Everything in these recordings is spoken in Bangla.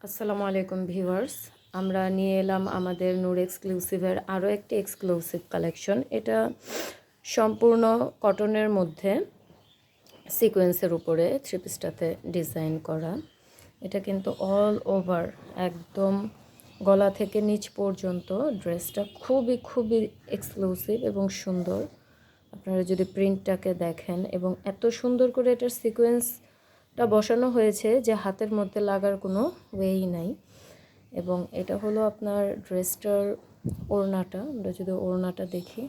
আসসালামু আলাইকুম ভিউয়ার্স, আমরা নিয়ে এলাম আমাদের নূর এক্সক্লুসিভের আরও একটি এক্সক্লুসিভ কালেকশন। এটা সম্পূর্ণ কটনের মধ্যে সিকোয়েন্সের উপরে থ্রি পিসটাতে ডিজাইন করা। এটা কিন্তু অল ওভার একদম গলা থেকে নিচ পর্যন্ত ড্রেসটা খুবই খুবই এক্সক্লুসিভ এবং সুন্দর। আপনারা যদি প্রিন্টটাকে দেখেন এবং এত সুন্দর করে এটার সিকোয়েন্সটা বসানো হয়েছে যে হাতের মধ্যে লাগার কোনো ওয়েই নাই। এবং এটা হলো আপনার ড্রেসটার ওড়নাটা। আমরা যদি ওড়নাটা দেখি,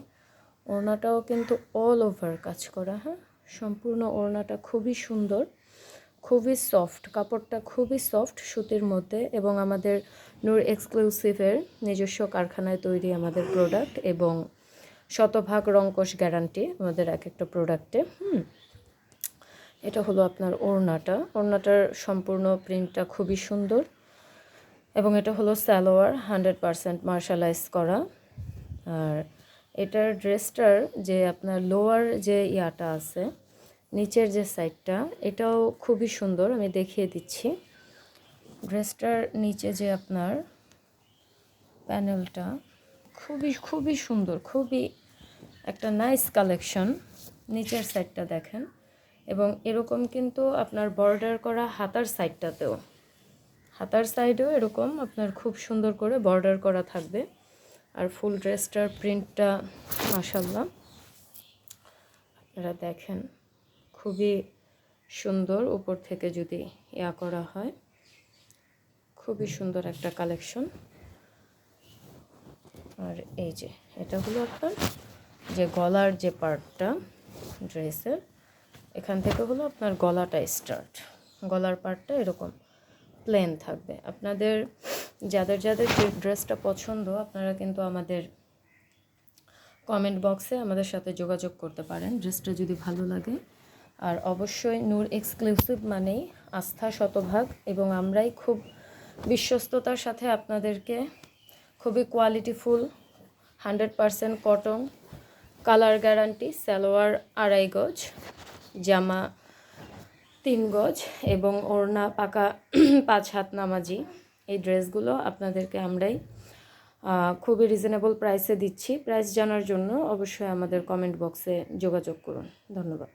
ওড়নাটাও কিন্তু অল ওভার কাজ করা। হ্যাঁ, সম্পূর্ণ ওড়নাটা খুবই সুন্দর, খুবই সফট, কাপড়টা খুবই সফট সুতির মধ্যে। এবং আমাদের নূর এক্সক্লুসিভের নিজস্ব কারখানায় তৈরি আমাদের প্রোডাক্ট এবং শতভাগ রংকশ গ্যারান্টি আমাদের এক একটা প্রোডাক্টে। এটা হলো আপনার ওড়নাটার সম্পূর্ণ প্রিন্টটা খুবই সুন্দর। এবং এটা হলো সালোয়ার, 100% মার্শালাইজ করা। আর এটার ড্রেসটার যে আপনার লোয়ার যে ইয়াটা আছে, নিচের যে সাইডটা, এটাও খুবই সুন্দর। আমি দেখিয়ে দিচ্ছি। ড্রেসটার নিচে যে আপনার প্যানেলটা খুবই খুবই সুন্দর, খুবই একটা নাইস কালেকশন। নিচের সাইডটা দেখেন, এবং এরকম কিন্তু আপনার বর্ডার করা হাতার সাইডেও এরকম আপনার খুব সুন্দর করে বর্ডার করা থাকবে। আর ফুল ড্রেসটার প্রিন্টটা মাশাআল্লাহ আপনারা দেখেন, খুবই সুন্দর। উপর থেকে যদি ইয়া করা হয়, খুবই সুন্দর একটা কালেকশন। আর এই যে এটা হলো আপনার যে গলার যে পার্টটা ড্রেসের, এখান থেকে হলো আপনার গলাটা স্টার্ট। গলার পার্টটা এরকম প্লেন থাকবে। আপনাদের যাদের যাদের যে ড্রেসটা পছন্দ, আপনারা কিন্তু আমাদের কমেন্ট বক্সে আমাদের সাথে যোগাযোগ করতে পারেন ড্রেসটা যদি ভালো লাগে। আর অবশ্যই নূর এক্সক্লুসিভ মানেই আস্থা শতভাগ, এবং আমরাই খুব বিশ্বস্ততার সাথে আপনাদেরকে খুবই কোয়ালিটিফুল 100% কটন, কালার গ্যারান্টি, সালোয়ার 2.5 গজ, জামা 3 গজ এবং ওড়না পাকা 5 হাত নামাজি। এই ড্রেসগুলো আপনাদেরকে আমরাই খুবই রিজনেবল প্রাইসে দিচ্ছি। প্রাইস জানার জন্য অবশ্যই আমাদের কমেন্ট বক্সে যোগাযোগ করুন। ধন্যবাদ।